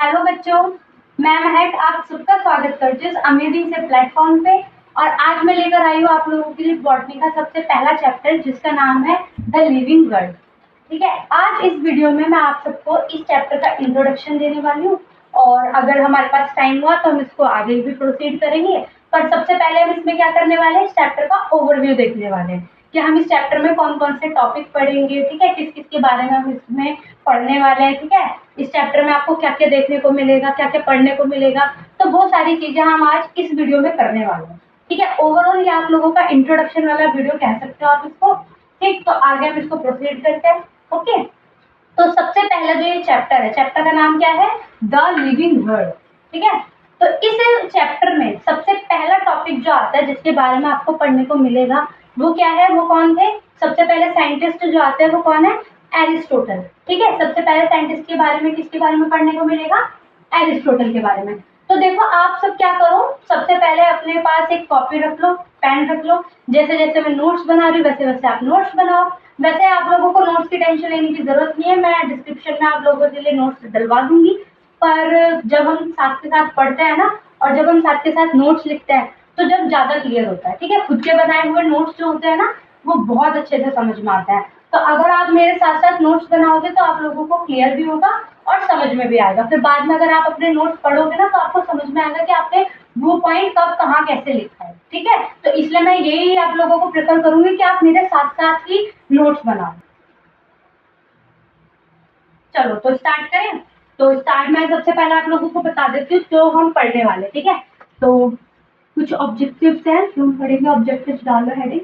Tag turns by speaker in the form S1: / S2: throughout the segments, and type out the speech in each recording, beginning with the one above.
S1: Hello बच्चों, मैं महक आप सबका स्वागत करती हूँ इस अमेजिंग से प्लेटफॉर्म पे। और आज मैं लेकर आई हूँ आप लोगों के लिए बॉटनी का सबसे पहला चैप्टर जिसका नाम है द लिविंग वर्ल्ड। ठीक है, आज इस वीडियो में मैं आप सबको इस चैप्टर का इंट्रोडक्शन देने वाली हूँ और अगर हमारे पास टाइम हुआ तो हम इसको आगे भी प्रोसीड करेंगे। पर सबसे पहले हम इसमें क्या करने वाले हैं, इस चैप्टर का ओवरव्यू देखने वाले हैं कि हम इस चैप्टर में कौन कौन से टॉपिक पढ़ेंगे। ठीक है, किस किस के बारे में हम इसमें पढ़ने वाले हैं। ठीक है, इस चैप्टर में आपको क्या क्या देखने को मिलेगा, क्या क्या पढ़ने को मिलेगा, तो बहुत सारी चीजें हम आज इस वीडियो में करने वाले हैं। ठीक है, ओवरऑल ये आप लोगों का इंट्रोडक्शन वाला वीडियो कह सकते हो आप इसको। ठीक, तो आगे हम इसको प्रोसीड करते हैं। ओके, तो सबसे पहला जो ये चैप्टर है, चैप्टर का नाम क्या है, द लिविंग वर्ल्ड। ठीक है, तो इस चैप्टर में सबसे पहला टॉपिक जो आता है जिसके बारे में आपको पढ़ने को मिलेगा वो क्या है, वो कौन थे। सबसे पहले साइंटिस्ट जो आते हैं वो कौन है, एरिस्टोटल। ठीक है, सबसे पहले साइंटिस्ट के बारे में किसके बारे में पढ़ने को मिलेगा, एरिस्टोटल के बारे में। तो देखो आप सब क्या करो, सबसे पहले अपने पास एक कॉपी रख लो, पेन रख लो। जैसे जैसे मैं नोट्स बना रही हूँ वैसे वैसे आप नोट्स बनाओ। वैसे आप लोगों को नोट्स की टेंशन लेने की जरूरत नहीं है, मैं डिस्क्रिप्शन में आप लोगों के लिए नोट्स डलवा दूंगी। पर जब हम साथ के साथ पढ़ते हैं ना और जब हम साथ के साथ नोट्स लिखते हैं तो जब ज्यादा क्लियर होता है। ठीक है, खुद के बनाए हुए नोट्स जो होते हैं ना वो बहुत अच्छे से समझ में आता है। तो अगर आप मेरे साथ साथ नोट्स बनाओगे तो आप लोगों को क्लियर भी होगा और समझ में भी आएगा। फिर बाद में अगर आप अपने नोट्स पढ़ोगे ना तो आपको समझ में आएगा कि आपने वो पॉइंट कब कहाँ कैसे लिखा है। ठीक है, तो इसलिए मैं यही आप लोगों को प्रेफर करूंगी कि आप मेरे साथ साथ ही नोट्स बनाओ। चलो तो स्टार्ट करें। तो स्टार्ट में सबसे पहले आप लोगों को बता देती हूँ जो हम पढ़ने वाले। ठीक है, तो कुछ ऑब्जेक्टिव्स हैं जो हम पढ़ेंगे, ऑब्जेक्टिव्स डालो हेडिंग।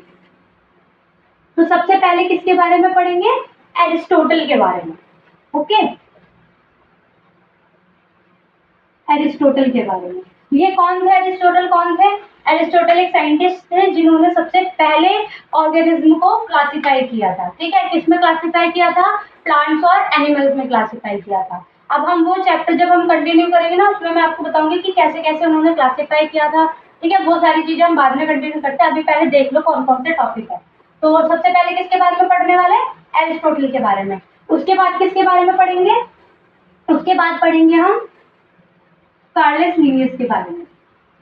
S1: तो सबसे पहले किसके बारे में पढ़ेंगे, एरिस्टोटल के बारे में। ओके, एरिस्टोटल के बारे में। ये कौन थे, एरिस्टोटल कौन थे, एरिस्टोटल एक साइंटिस्ट थे जिन्होंने सबसे पहले ऑर्गेनिज्म को क्लासिफाई किया था। ठीक है, किसमें क्लासिफाई किया था, प्लांट्स और एनिमल्स में क्लासिफाई किया था। अब हम वो चैप्टर जब हम कंटिन्यू करेंगे ना उसमें मैं आपको बताऊंगी कि कैसे कैसे उन्होंने क्लासिफाई किया था। ठीक है, वो सारी चीजें हम बाद में कंटिन्यू करते हैं, अभी पहले देख लो कौन कौन से टॉपिक है। तो सबसे पहले किसके बारे में पढ़ने वाले, एरिस्टोटल के बारे में। उसके बाद किसके बारे में पढ़ेंगे, उसके बाद पढ़ेंगे हम कार्लेस लीनियस के बारे में।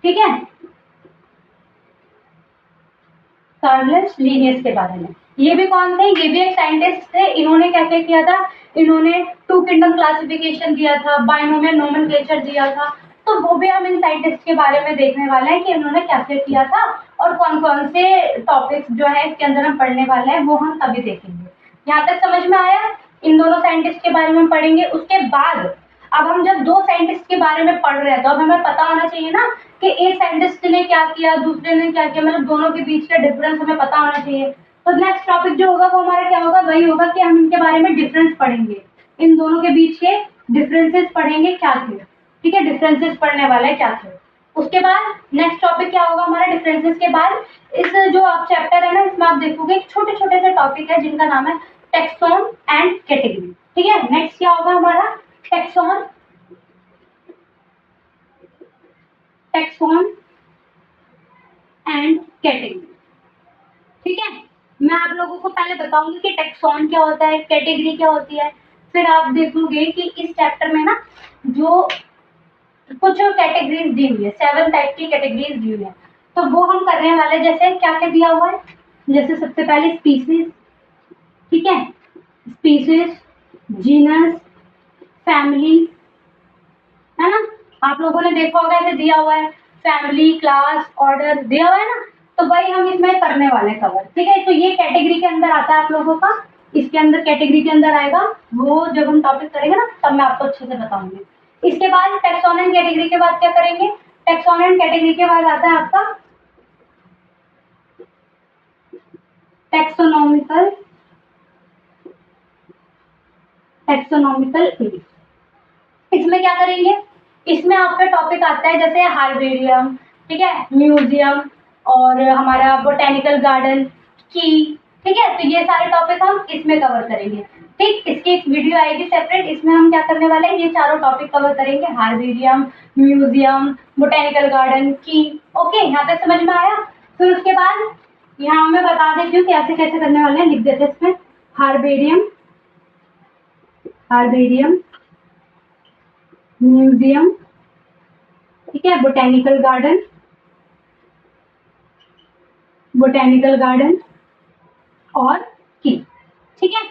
S1: ठीक है, कार्लेस लीनियस के बारे में। ये भी कौन थे, ये भी एक साइंटिस्ट थे। इन्होंने क्या क्या किया था, इन्होंने टू किंगडम क्लासिफिकेशन दिया था, बाइनोमियल नोमेनक्लेचर दिया था। तो वो भी हम इन साइंटिस्ट के बारे में देखने वाले हैं कि इन्होंने क्या क्या किया था और कौन कौन से टॉपिक्स जो है इसके अंदर हम पढ़ने वाले हैं वो हम तभी देखेंगे। यहाँ तक समझ में आया, इन दोनों साइंटिस्ट के बारे में हम पढ़ेंगे। उसके बाद अब हम जब दो साइंटिस्ट के बारे में पढ़ रहे हैं तो अब हमें पता होना चाहिए ना कि एक साइंटिस्ट ने क्या किया दूसरे ने क्या किया, मतलब दोनों के बीच का डिफरेंस हमें पता होना चाहिए। तो नेक्स्ट टॉपिक जो होगा वो हमारा क्या होगा, वही होगा कि हम इनके बारे में डिफरेंस पढ़ेंगे, इन दोनों के बीच के डिफरेंसेस पढ़ेंगे क्या थे। ठीक है, डिफरेंसेस पढ़ने वाले क्या थे। उसके बाद नेक्स्ट टॉपिक क्या होगा हमारा, डिफरेंसेस के बाद इस जो आप चैप्टर है ना इसमें आप देखोगे छोटे छोटे से टॉपिक है जिनका नाम है टेक्सोन एंड कैटेगरी। ठीक है, नेक्स्ट क्या होगा हमारा, टेक्सोन, टेक्सोन एंड कैटेगरी। ठीक है, मैं आप लोगों को पहले बताऊंगी कि टेक्सोन क्या होता है, कैटेगरी क्या होती है। फिर आप देखोगे कि इस चैप्टर में ना जो कुछ कैटेगरीज दी हुई है, 7 टाइप की कैटेगरीज दी हुई है, तो वो हम करने वाले। जैसे क्या क्या दिया हुआ है, जैसे सबसे पहले स्पीसीज। ठीक है, स्पीसीज, जीनस, फैमिली, है ना। आप लोगों ने देखा होगा ऐसे दिया हुआ है, फैमिली, क्लास, ऑर्डर दिया हुआ है ना, तो वही हम इसमें करने वाले हैं कवर। ठीक है, तो ये कैटेगरी के अंदर आता है आप लोगों का, इसके अंदर कैटेगरी के अंदर आएगा। वो जब हम टॉपिक करेंगे ना तब मैं आपको अच्छे से बताऊंगी। इसके बाद टेक्सोन एंड कैटेगरी के बाद क्या करेंगे, टेक्सोन एंड कैटेगरी के बाद आता है आपका टैक्सोनॉमिकल, टैक्सोनॉमिकल एज। इसमें क्या करेंगे, इसमें आपका टॉपिक आता है जैसे हार्बेरियम, ठीक है, म्यूजियम और हमारा बोटेनिकल गार्डन की। ठीक है, तो ये सारे टॉपिक हम इसमें कवर करेंगे। ठीक, इसकी एक वीडियो आएगी सेपरेट, इसमें हम क्या करने वाले हैं, ये चारों टॉपिक कवर करेंगे, हार्बेरियम, म्यूजियम, बोटेनिकल गार्डन की। ओके, यहाँ तक समझ में आया। फिर उसके बाद यहाँ मैं बता देती हूँ कैसे कैसे करने वाले हैं, लिख देते हैं इसमें, हार्बेरियम, हार्बेरियम, म्यूजियम, ठीक है, बोटेनिकल गार्डन, बोटेनिकल गार्डन और की, ठीक है।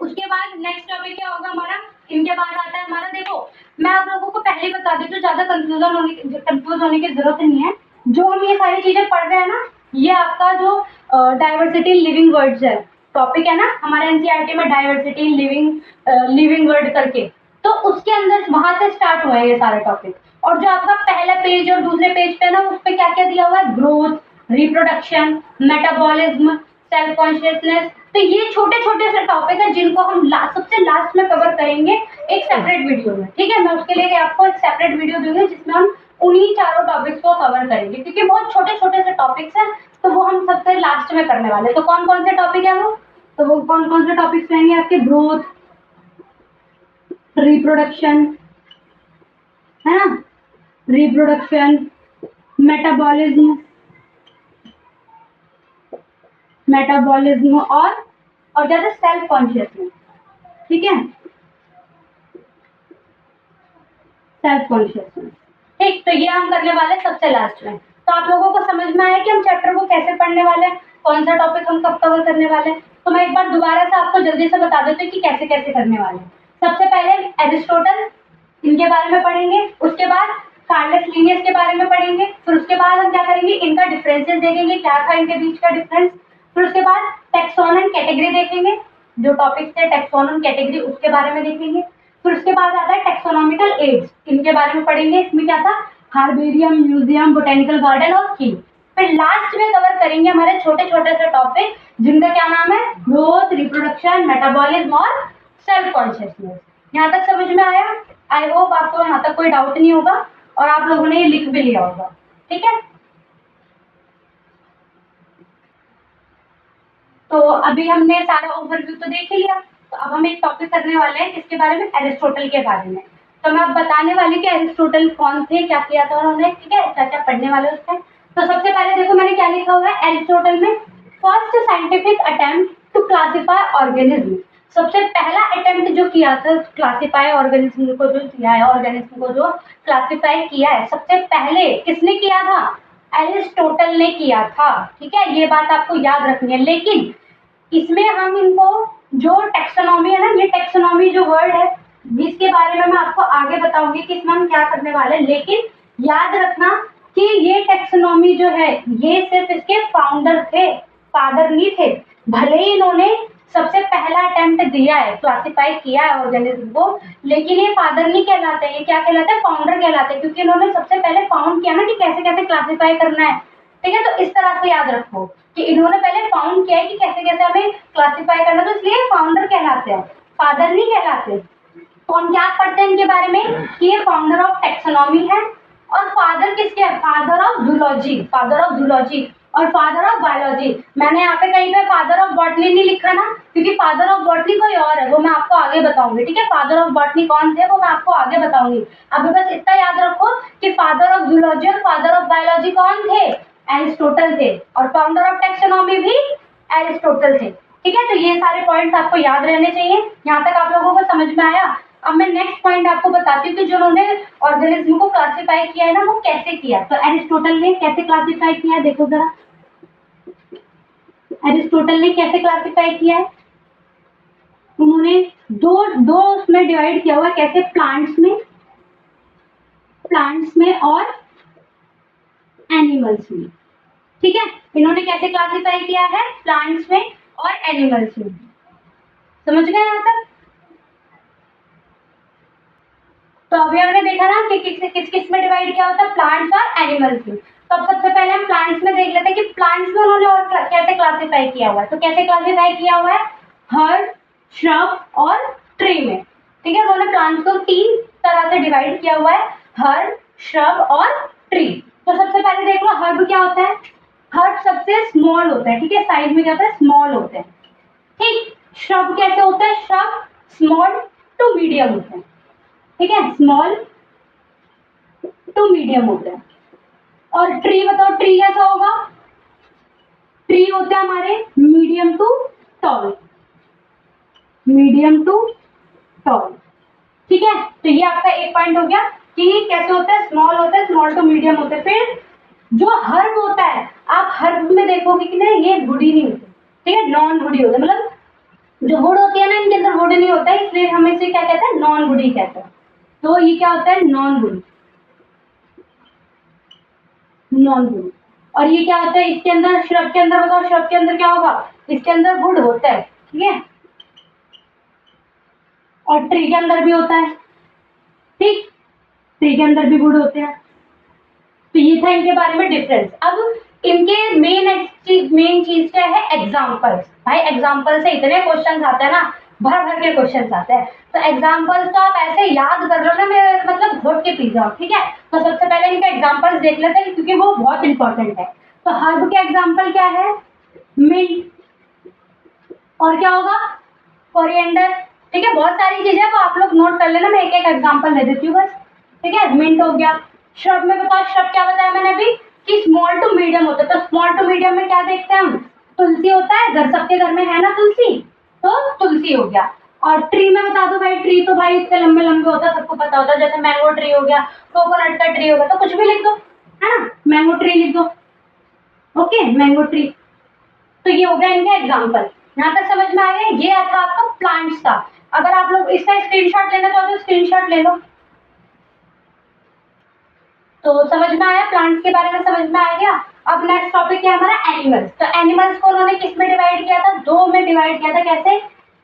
S1: उसके बाद नेक्स्ट टॉपिक क्या होगा हमारा, इनके बाद आता है हमारा, देखो मैं आप लोगों को पहले ही बता देती हूँ, ज्यादा कंफ्यूज होने की जरूरत नहीं है। जो हम ये सारी चीजें पढ़ रहे हैं ना, ये आपका जो डाइवर्सिटी लिविंग वर्ड्स है टॉपिक है ना हमारे एनसीईआरटी में, डाइवर्सिटी लिविंग वर्ड करके, तो उसके अंदर वहां से स्टार्ट हुआ है ये सारा टॉपिक। और जो आपका पहला पेज और दूसरे पेज पे ना, उस पे क्या क्या दिया हुआ है, growth, reproduction, metabolism, self consciousness. तो ये छोटे छोटे से टॉपिक है जिनको हम सबसे लास्ट में कवर करेंगे एक सेपरेट वीडियो में, ठीक है। मैं उसके लिए आपको एक सेपरेट वीडियो दूंगी जिसमें हम उन्हीं चारों टॉपिक्स को कवर करेंगे, क्योंकि बहुत छोटे छोटे से टॉपिक्स हैं, तो वो हम सबसे लास्ट में करने वाले हैं। तो कौन कौन से टॉपिक है वो, तो वो कौन कौन से टॉपिक्स रहेंगे आपके, ग्रोथ, रिप्रोडक्शन, है ना, रिप्रोडक्शन, मेटाबॉलिज्म, और क्या था, सेल्फ कॉन्शियसनेस, ठीक है, सेल्फ कॉन्शियसनेस, ठीक। तो ये हम करने वाले सबसे लास्ट में। तो आप लोगों को समझ में आया कि हम चैप्टर को कैसे पढ़ने वाले हैं, कौन सा टॉपिक हम कब कवर करने वाले हैं। तो मैं एक बार दोबारा से आपको जल्दी से बता देती हूँ कि कैसे कैसे करने वाले हैं। सबसे पहले एरिस्टोटल, इनके बारे में पढ़ेंगे। उसके बाद कार्लस लिनियस के बारे में पढ़ेंगे। फिर उसके बाद हम क्या करेंगे, इनका डिफरेंसेस देखेंगे, क्या था इनके बीच का डिफरेंस। फिर उसके बाद टैक्सोन एंड कैटेगरी देखेंगे, जो टॉपिक्स थे टैक्सोन एंड कैटेगरी उसके बारे में देखेंगे। फिर उसके बाद आता है टैक्सोनॉमिकल एड्स, इनके बारे में पढ़ेंगे। इसमें क्या था, हार्बेरियम, म्यूजियम, बोटेनिकल गार्डन और की। फिर लास्ट में कवर करेंगे हमारे छोटे छोटे से टॉपिक जिनका क्या नाम है, ग्रोथ, रिप्रोडक्शन, मेटाबॉलिज्म और सेल्फ कॉन्शियसनेस। यहाँ तक समझ में आया? आई होप आपको यहाँ तक कोई डाउट नहीं होगा और आप लोगों ने ये लिख भी लिया होगा, ठीक है। तो अभी हमने सारा ओवरव्यू तो देख ही लिया, तो अब हम एक टॉपिक करने वाले हैं किसके बारे में, एरिस्टोटल के बारे में। तो मैं अब बताने वाली कि एरिस्टोटल कौन थे, क्या किया था उन्होंने, ठीक है, क्या क्या पढ़ने वाले उसमें। तो सबसे पहले देखो मैंने क्या लिखा हुआ है एरिस्टोटल में, first scientific attempt to classify organism. सबसे पहला अटेम्प्ट जो किया था क्लासिफाई ऑर्गेनिज्म को, जो किया है ऑर्गेनिज्म को जो क्लासिफाई किया है, सबसे पहले किसने किया था, एरिस्टोटल ने किया था, ठीक है। ये बात आपको याद रखनी है। लेकिन इसमें हम इनको, जो टेक्सोनॉमी है ना, ये टेक्सोनॉमी जो वर्ड है जिसके बारे में मैं आपको आगे बताऊंगी कि इसमें हम क्या करने वाले हैं। लेकिन याद रखना कि ये टेक्सोनॉमी जो है ये सिर्फ इसके फाउंडर थे, फादर नहीं थे। भले ही इन्होंने सबसे पहला अटेम्प्ट दिया है, क्लासिफाई किया है ऑर्गेनिज्म को, लेकिन ये फादर नहीं कहलाते, ये क्या कहलाते हैं, फाउंडर कहलाते हैं, क्योंकि इन्होंने सबसे पहले फाउंड किया ना कि कैसे कैसे क्लासिफाई करना है, ठीक है। तो इस तरह से याद रखो कि इन्होंने पहले फाउंड किया है कि कैसे कैसे हमें क्लासिफाई करना, तो इसलिए फाउंडर कहलाते हैं, फादर नहीं कहलाते। तो हम क्या पढ़ते हैं इनके बारे में कि ये फाउंडर ऑफ टेक्सोनॉमी है। और फादर किसके है, father of zoology, father of zoology और फादर ऑफ बायोलॉजी। मैंने यहाँ पे कहीं पे फादर ऑफ बॉटनी नहीं लिखा ना, क्योंकि फादर ऑफ बॉटनी कोई और है, वो मैं आपको आगे बताऊंगी, ठीक है। फादर ऑफ बॉटनी कौन थे वो मैं आपको आगे बताऊंगी। अभी बस इतना याद रखो कि फादर ऑफ जूलॉजी और फादर ऑफ बायोलॉजी कौन थे, एरिस्टोटल थे, और फाउंडर ऑफ टेक्सोनॉमी भी एरिस्टोटल थे, ठीक है। तो ये सारे पॉइंट्स आपको याद रहने चाहिए। यहाँ तक आप लोगों को समझ में आया? अब मैं नेक्स्ट पॉइंट आपको बताती हूँ कि जो उन्होंने ऑर्गेनिज्म को क्लासिफाई किया है ना, वो कैसे किया। तो एरिस्टोटल ने कैसे क्लासिफाई किया है, देखो जरा, एरिस्टोटल ने कैसे क्लासिफाई किया है। उन्होंने दो दो उसमें डिवाइड किया हुआ है, कैसे, प्लांट्स में और एनिमल्स में, ठीक है। इन्होंने कैसे क्लासिफाई किया है, प्लांट्स में और एनिमल्स में। समझ गए यहाँ तक? तो अभी हमने देखा ना कि किस किस में डिवाइड किया होता है, प्लांट्स और एनिमल्स में। तो अब सबसे पहले हम प्लांट्स में देख लेते हैं कि प्लांट्स में उन्होंने और कैसे क्लासिफाई किया हुआ है। तो कैसे क्लासिफाई किया हुआ है, हर्ब, श्रब और ट्री में, ठीक है। उन्होंने प्लांट्स को 3 तरह से डिवाइड किया हुआ है, हर्ब, श्रब और ट्री। तो सबसे पहले देख लो हर्ब क्या होता है। हर्ब सबसे स्मॉल होता है, ठीक है, साइज में क्या होता है, स्मॉल होते हैं, ठीक। श्रब कैसे होता है, श्रब स्मॉल टू मीडियम होते हैं, ठीक है, स्मॉल टू मीडियम होता है। और ट्री बताओ, ट्री कैसा होगा, ट्री होता है हमारे medium to tall, medium to tall, ठीक है, तो ये आपका एक पॉइंट हो गया कि कैसे होता है, स्मॉल होता है, स्मॉल टू मीडियम होते हैं। फिर जो हर्ब होता है, आप हर्ब में देखोगे कि ना ये वुडी नहीं होती, ठीक है, नॉन वुडी होता है, मतलब जो वुड होती है ना इनके अंदर वुड नहीं होता है, इसलिए हम इसे क्या कहते हैं, नॉन वुडी कहते हैं। तो ये क्या होता है, नॉन वुडी, नॉन वुड। और ये क्या होता है, इसके अंदर, श्रब के अंदर बताओ, श्रब के अंदर क्या होगा, इसके अंदर वुड होता है, ठीक है, और ट्री के अंदर भी होता है, ठीक, ट्री के अंदर भी वुड होते हैं। तो ये था इनके बारे में डिफरेंस। अब इनके मेन चीज क्या है, एग्जाम्पल्स। भाई एग्जाम्पल से इतने क्वेश्चन आते हैं ना, भर भर के क्वेश्चन आते हैं, तो एग्जाम्पल्स तो आप ऐसे याद कर लो ना, मैं मतलब घोट के पी जाओ, ठीक है। तो सबसे पहले इनका एग्जाम्पल्स देख लेते हैं क्योंकि वो बहुत इंपॉर्टेंट है। तो हर्ब के एग्जाम्पल क्या है, मिंट, और क्या होगा, कोरिएंडर, ठीक है। बहुत सारी चीजें वो आप लोग नोट कर लेना, मैं एक एक एग्जाम्पल दे देती हूँ बस, ठीक है। मिंट हो गया। श्रब में बताओ, श्रब क्या बताया मैंने अभी कि स्मॉल टू मीडियम होता है, तो स्मॉल टू मीडियम में क्या देखते हैं हम, तुलसी होता है, घर सबके घर में है ना तुलसी, तो तुलसी हो गया। और ट्री में बता दो भाई, ट्री तो भाई इतने लंबे लंबे होता है, सबको पता होता है, जैसे मैंगो ट्री हो गया, कोकोनट का ट्री हो गया, तो कुछ भी लिख दो, है ना, मैंगो ट्री लिख दो, ओके, मैंगो ट्री। तो ये हो गया इनका एग्जाम्पल। यहाँ तक समझ में आ गया। ये था आपका प्लांट्स का। अगर आप लोग इसका स्क्रीनशॉट लेना चाहो तो स्क्रीनशॉट ले लो। तो समझ में आया, प्लांट्स के बारे में समझ में आ गया। अब नेक्स्ट टॉपिक है हमारा एनिमल्स। तो एनिमल्स को उन्होंने किस में डिवाइड किया था, दो में डिवाइड किया था, कैसे,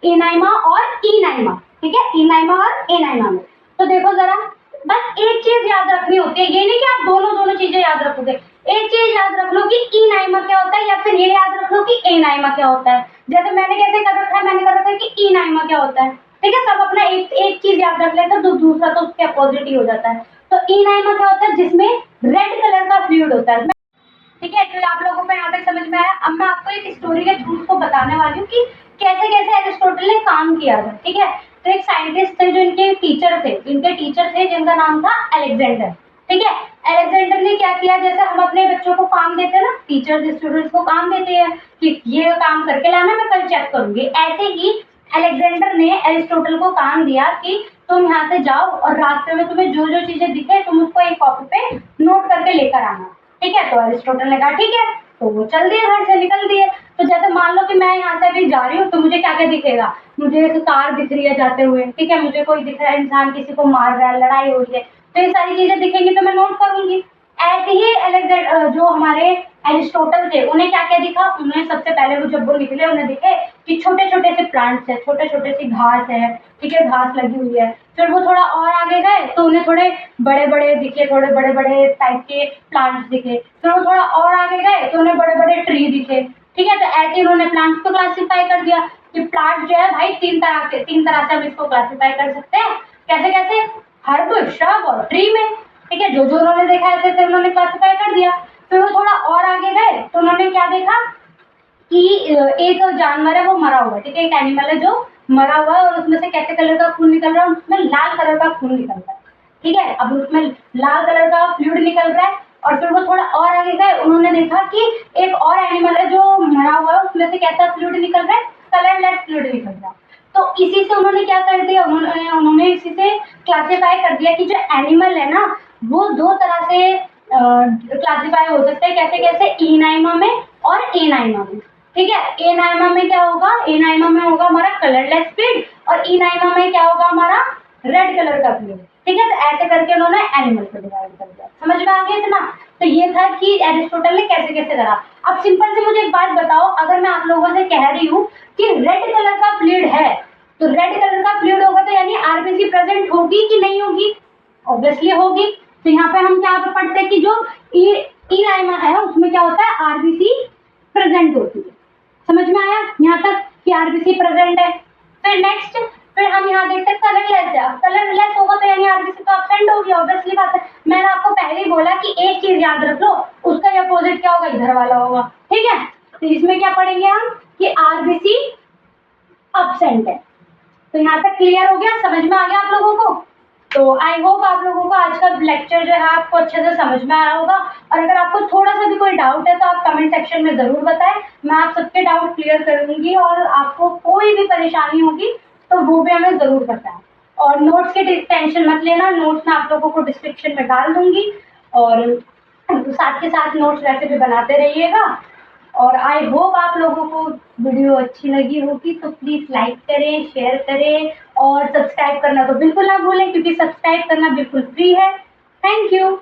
S1: एनाइमा और इनाइमा, ठीक है, इनाइमा और एनाइमा में। तो देखो जरा, बस एक चीज याद रखनी होती है, ये नहीं कि आप दोनों दोनों चीजें याद रखोगे, एक चीज याद रख लो कि इनाइमा क्या होता है, या फिर ये याद रख लो कि एनाइमा क्या होता है। जैसे मैंने कैसे कर रखा है, मैंने कर रखा है कि इनाइमा क्या होता है, ठीक है। सब अपना एक चीज याद रख लेते हैं, तो दूसरा तो उसके अपोजिट ही हो जाता है। तो इनाइमा क्या होता है, जिसमें रेड कलर का फ्लूइड होता है, ठीक है। तो आप लोगों को यहाँ तक समझ में आया। अब मैं आपको एक स्टोरी के थ्रू उसको बताने वाली हूँ कि कैसे कैसे एरिस्टोटल ने काम किया था, ठीक है। तो एक साइंटिस्ट थे जो इनके टीचर थे, जिनका नाम था अलेक्जेंडर, ठीक है। अलेक्जेंडर ने क्या किया, जैसे हम अपने बच्चों को काम देते हैं ना, टीचर्स स्टूडेंट्स को काम देते हैं कि ये काम करके लाना, मैं कल चेक करूंगी, ऐसे ही अलेक्जेंडर ने एरिस्टोटल को काम दिया कि तुम यहाँ से जाओ और रास्ते में तुम्हें जो जो चीजें दिखे तुम उसको एक कॉपी पे नोट करके लेकर आना, ठीक है। तो एरिस्टोटल ने कहा ठीक है, तो वो चल दिए, घर से निकल दिए। तो जैसे मान लो कि मैं यहाँ से अभी जा रही हूँ, तो मुझे क्या क्या दिखेगा, मुझे एक कार दिख रही है जाते हुए, ठीक है, मुझे कोई दिख रहा है इंसान किसी को मार रहा है, लड़ाई हो रही है, तो ये सारी चीजें दिखेंगी तो मैं नोट करूंगी। ऐसे ही जो हमारे एरिस्टोटल थे, उन्हें क्या क्या दिखा, उन्हें सबसे पहले वो जब वो निकले उन्हें दिखे कि छोटे छोटे से प्लांट्स है, छोटे छोटे सी घास है, ठीक है, घास लगी हुई है। फिर वो थोड़ा और आगे गए तो उन्हें थोड़े बड़े बड़े दिखे, थोड़े बड़े बड़े टाइप के प्लांट्स दिखे। फिर वो थोड़ा और आगे गए तो उन्हें बड़े बड़े ट्री दिखे, ठीक है। तो ऐसे उन्होंने प्लांट्स को क्लासिफाई कर दिया कि प्लांट जो है भाई तीन तरह से हम इसको क्लासिफाई कर सकते हैं। कैसे कैसे, हर्ब, श्रब और ट्री में, ठीक है। जो जो उन्होंने देखा ऐसे उन्होंने क्लासिफाई कर दिया। फिर वो थोड़ा और आगे गए तो उन्होंने क्या देखा कि एक जानवर है वो मरा हुआ है, ठीक है, एक एनिमल है जो मरा हुआ है और उसमें से कैसे कलर का खून निकल रहा है, उसमें लाल कलर का खून निकल रहा है, ठीक है। अब उसमें लाल कलर का फ्लूइड निकल रहा है। और फिर वो थोड़ा और आगे गए, उन्होंने देखा कि एक और एनिमल है जो मरा हुआ है, उसमें से कैसा फ्लूइड निकल रहा है, कलरलेस फ्लूइड निकल रहा है। तो इसी से उन्होंने क्या कर दिया, उन्होंने इसी से क्लासिफाई कर दिया कि जो एनिमल है ना वो दो तरह से क्लासिफाई हो सकते हैं, कैसे कैसे, इनाइमा में और एनाइमा में, ठीक है। एनाइमा में क्या होगा, एनाइमा में होगा हमारा कलरलेस फ्लूइड और इनाइमा में क्या होगा हमारा रेड कलर का फ्लूइड, ठीक है। तो ऐसे करके उन्होंने एनिमल को डिवाइड कर दिया। समझ में आ गया इतना। तो ये था कि एरिस्टोटल ने कैसे कैसे करा। अब सिंपल से मुझे एक बात बताओ, अगर मैं आप लोगों से कह रही हूँ कि रेड कलर का फ्लूइड है, तो रेड कलर का फ्लूइड होगा तो यानी आरबीसी प्रेजेंट होगी कि नहीं होगी, ऑब्वियसली होगी। तो यहाँ पे हम क्या पढ़ते हैं कि जो इनाइमा है उसमें क्या होता है, आरबीसी प्रेजेंट होती है। समझ में आया यहाँ तक कि आरबीसी प्रेजेंट है। फिर नेक्स्ट, फिर हम यहाँ देखते हैं कलरलेस है। अब कलरलेस होगा तो यानी आरबीसी तो एब्सेंट होगी, ऑब्वियसली बात है। मैंने आपको पहले ही बोला कि एक चीज याद रख लो, उसका अपोजिट क्या होगा, इधर वाला होगा, ठीक है। तो इसमें क्या पढ़ेंगे हम कि आरबीसी एब्सेंट है। तो यहाँ तक क्लियर हो गया, समझ में आ गया आप लोगों को। तो आई होप आप लोगों को आज का लेक्चर जो है आपको अच्छे से समझ में आया होगा। और अगर आपको थोड़ा सा भी कोई डाउट है तो आप कमेंट सेक्शन में जरूर बताएं, मैं आप सबके डाउट क्लियर करूंगी। और आपको कोई भी परेशानी होगी तो वो भी हमें जरूर बताएं, और नोट्स की टेंशन मत लेना, नोट्स मैं आप लोगों को डिस्क्रिप्शन में डाल दूंगी, और साथ के साथ नोट्स वैसे भी बनाते रहिएगा। और आई होप आप लोगों को वीडियो अच्छी लगी होगी, तो प्लीज़ लाइक करें, शेयर करें, और सब्सक्राइब करना तो बिल्कुल ना भूलें, क्योंकि सब्सक्राइब करना बिल्कुल फ्री है। Thank you.